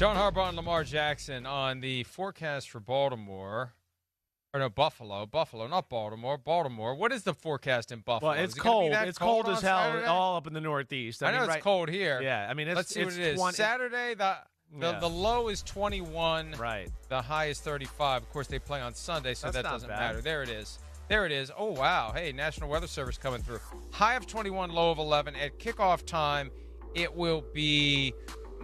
John Harbaugh and Lamar Jackson on the forecast for Baltimore. Or no, Buffalo, not Baltimore. Baltimore. What is the forecast in Buffalo? Well, it's cold. It's cold as hell Saturday? All up in the Northeast. I know it's cold here. Yeah, I mean, Let's see what it is. Saturday, the low is 21. Right. The high is 35. Of course, they play on Sunday, so that doesn't matter. There it is. Oh, wow. Hey, National Weather Service coming through. High of 21, low of 11. At kickoff time, it will be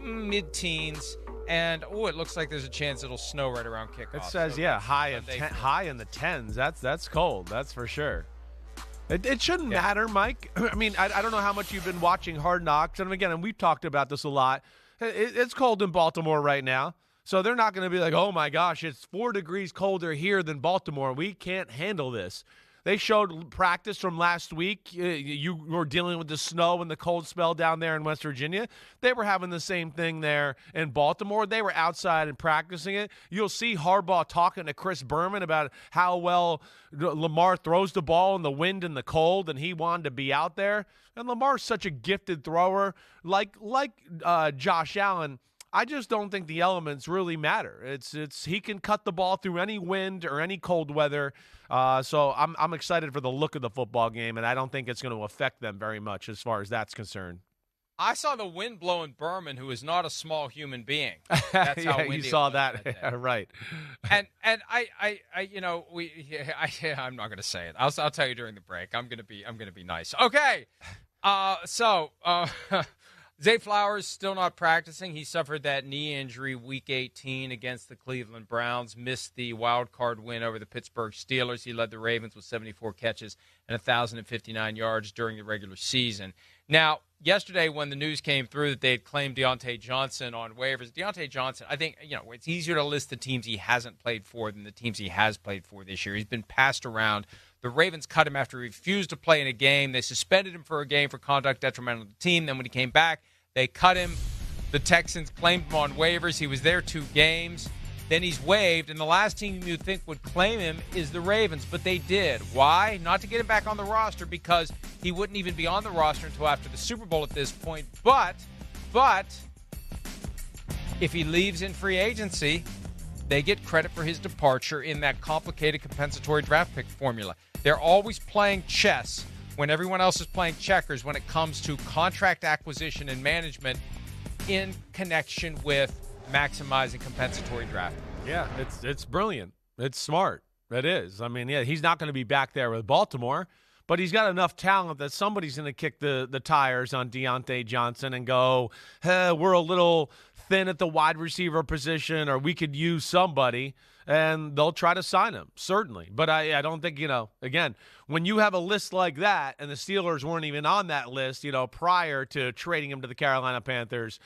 mid-teens. And, it looks like there's a chance it'll snow right around kickoff. It says, high in the 10s. That's cold. That's for sure. It shouldn't matter, Mike. I mean, I don't know how much you've been watching Hard Knocks. And again, we've talked about this a lot. It's cold in Baltimore right now. So they're not going to be like, oh, my gosh, it's 4 degrees colder here than Baltimore. We can't handle this. They showed practice from last week. You were dealing with the snow and the cold spell down there in West Virginia. They were having the same thing there in Baltimore. They were outside and practicing it. You'll see Harbaugh talking to Chris Berman about how well Lamar throws the ball in the wind and the cold, and he wanted to be out there. And Lamar's such a gifted thrower. Like Josh Allen, I just don't think the elements really matter. It's he can cut the ball through any wind or any cold weather. So I'm excited for the look of the football game, and I don't think it's going to affect them very much as far as that's concerned. I saw the wind blowing Berman, who is not a small human being. That's how windy you saw it was that right? And I'm not going to say it. I'll tell you during the break. I'm going to be nice. Okay. Zay Flowers still not practicing. He suffered that knee injury week 18 against the Cleveland Browns, missed the wild card win over the Pittsburgh Steelers. He led the Ravens with 74 catches and 1,059 yards during the regular season. Now, yesterday when the news came through that they had claimed Diontae Johnson on waivers, Diontae Johnson, I think, it's easier to list the teams he hasn't played for than the teams he has played for this year. He's been passed around. The Ravens cut him after he refused to play in a game. They suspended him for a game for conduct detrimental to the team. Then when he came back, they cut him. The Texans claimed him on waivers. He was there 2 games. Then he's waived, and the last team you'd think would claim him is the Ravens, but they did. Why? Not to get him back on the roster, because he wouldn't even be on the roster until after the Super Bowl at this point. But if he leaves in free agency, they get credit for his departure in that complicated compensatory draft pick formula. They're always playing chess when everyone else is playing checkers when it comes to contract acquisition and management in connection with maximizing compensatory draft. Yeah, it's brilliant. It's smart. It is. I mean, he's not going to be back there with Baltimore, but he's got enough talent that somebody's going to kick the tires on Diontae Johnson and go, hey, we're a little thin at the wide receiver position, or we could use somebody, and they'll try to sign him, certainly. But I don't think, again, when you have a list like that, and the Steelers weren't even on that list, prior to trading him to the Carolina Panthers,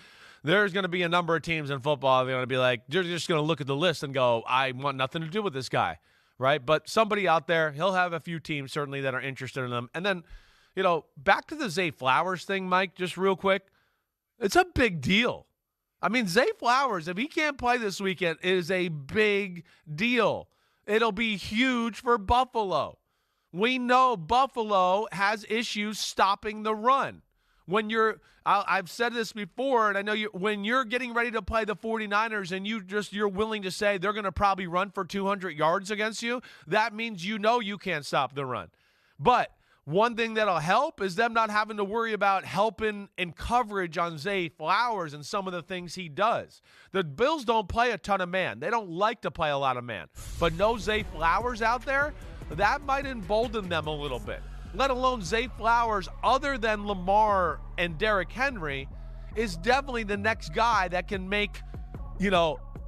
there's going to be a number of teams in football that are going to be like, they're just going to look at the list and go, I want nothing to do with this guy, right? But somebody out there, he'll have a few teams certainly that are interested in him. And then, back to the Zay Flowers thing, Mike, just real quick. It's a big deal. I mean, Zay Flowers, if he can't play this weekend, is a big deal. It'll be huge for Buffalo. We know Buffalo has issues stopping the run. I've said this before, and I know when you're getting ready to play the 49ers and you're willing to say they're going to probably run for 200 yards against you, that means you can't stop the run. But one thing that'll help is them not having to worry about helping in coverage on Zay Flowers and some of the things he does. The Bills don't play a ton of man. They don't like to play a lot of man. But no Zay Flowers out there, that might embolden them a little bit. Let alone Zay Flowers, other than Lamar and Derrick Henry, is definitely the next guy that can make,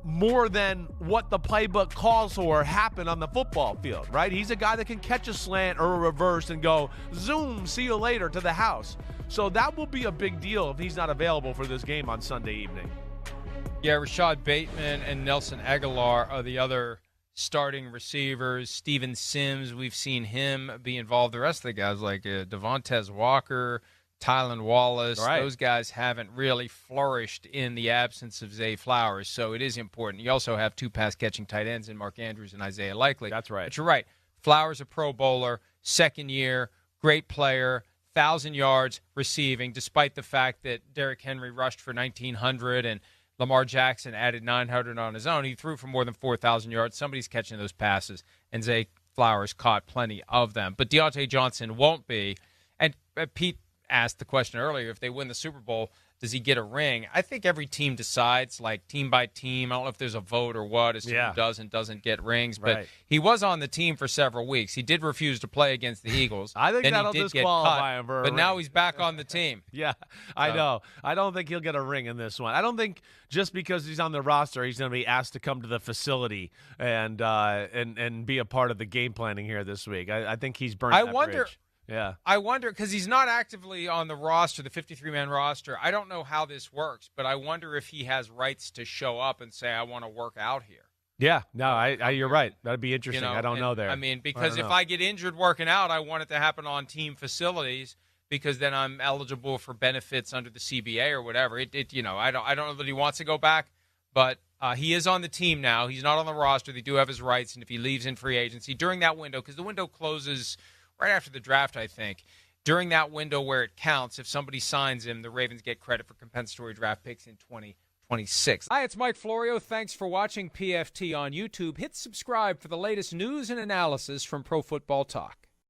more than what the playbook calls for happen on the football field, right? He's a guy that can catch a slant or a reverse and go, zoom, see you later to the house. So that will be a big deal if he's not available for this game on Sunday evening. Yeah, Rashad Bateman and Nelson Aguilar are the other starting receivers. Steven Sims, we've seen him be involved. The rest of the guys like Devontae Walker, Tylan Wallace, right. Those guys haven't really flourished in the absence of Zay Flowers, so it is important. You also have 2 pass-catching tight ends in Mark Andrews and Isaiah Likely. That's right. But you're right. Flowers a Pro Bowler, second year, great player, 1,000 yards receiving, despite the fact that Derrick Henry rushed for 1,900 and Lamar Jackson added 900 on his own. He threw for more than 4,000 yards. Somebody's catching those passes, and Zay Flowers caught plenty of them. But Diontae Johnson won't be. And Pete asked the question earlier, if they win the Super Bowl, does he get a ring? I think every team decides, like team by team. I don't know if there's a vote or what as to who does and doesn't get rings. But he was on the team for several weeks. He did refuse to play against the Eagles. I think then that'll disqualify him for a But ring. now he's back on the team. Yeah, I know. I don't think he'll get a ring in this one. I don't think just because he's on the roster, he's going to be asked to come to the facility and be a part of the game planning here this week. I think he's burned that bridge. Yeah. I wonder, because he's not actively on the roster, the 53-man roster. I don't know how this works, but I wonder if he has rights to show up and say, I want to work out here. Yeah. No, you're right. That'd be interesting. I don't know there. I mean, because if I get injured working out, I want it to happen on team facilities because then I'm eligible for benefits under the CBA or whatever. I don't know that he wants to go back, but he is on the team now. He's not on the roster. They do have his rights, and if he leaves in free agency during that window, because the window closes right after the draft, I think. During that window where it counts, if somebody signs him, the Ravens get credit for compensatory draft picks in 2026. Hi, it's Mike Florio. Thanks for watching PFT on YouTube. Hit subscribe for the latest news and analysis from Pro Football Talk.